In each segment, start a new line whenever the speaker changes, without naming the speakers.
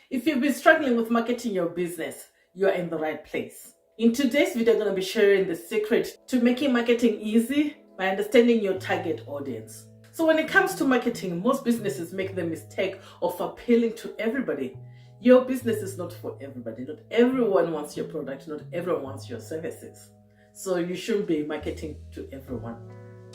If you've been struggling with marketing your business, you're in the right place. In today's video, I'm going to be sharing the secret to making marketing easy by understanding your target audience. So when it comes to marketing, most businesses make the mistake of appealing to everybody. Your business is not for everybody. Not everyone wants your product. Not everyone wants your services. So you shouldn't be marketing to everyone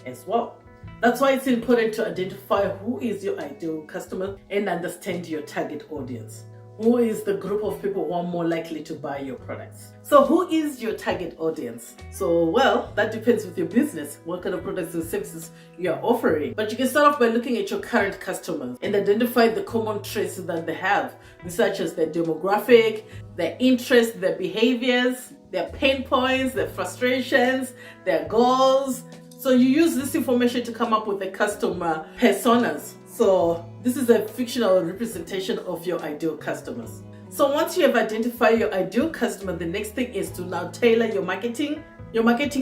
as well. That's why it's important to identify who is your ideal customer and understand your target audience. Who is the group of people who are more likely to buy your products? So who is your target audience? So, well, that depends with your business, what kind of products and services you are offering. But you can start off by looking at your current customers and identify the common traits that they have, such as their demographic, their interests, their behaviors, their pain points, their frustrations, their goals. So you use this information to come up with the customer personas. So this is a fictional representation of your ideal customers. So once you have identified your ideal customer, the next thing is to now tailor your marketing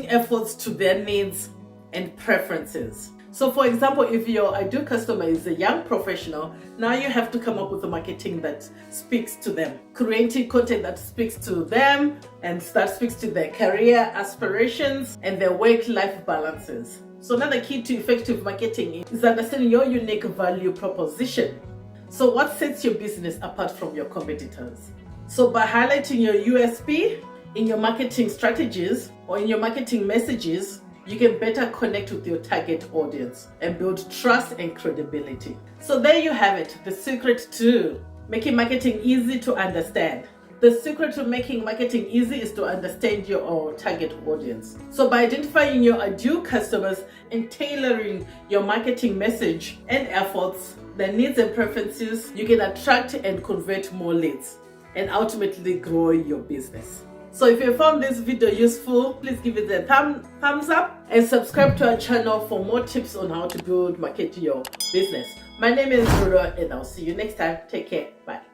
efforts to their needs and preferences. So for example, if your ideal customer is a young professional, now you have to come up with a marketing that speaks to them. Creating content that speaks to them and that speaks to their career aspirations and their work-life balances. So another key to effective marketing is understanding your unique value proposition. So what sets your business apart from your competitors? So by highlighting your USP in your marketing strategies or in your marketing messages, you can better connect with your target audience and build trust and credibility. So there you have it, the secret to making marketing easy to understand. The secret to making marketing easy is to understand your target audience. So by identifying your ideal customers and tailoring your marketing message and efforts, their needs and preferences, you can attract and convert more leads and ultimately grow your business. So if you found this video useful, please give it a thumbs up and subscribe to our channel for more tips on how to market your business. My name is Rura and I'll see you next time. Take care. Bye.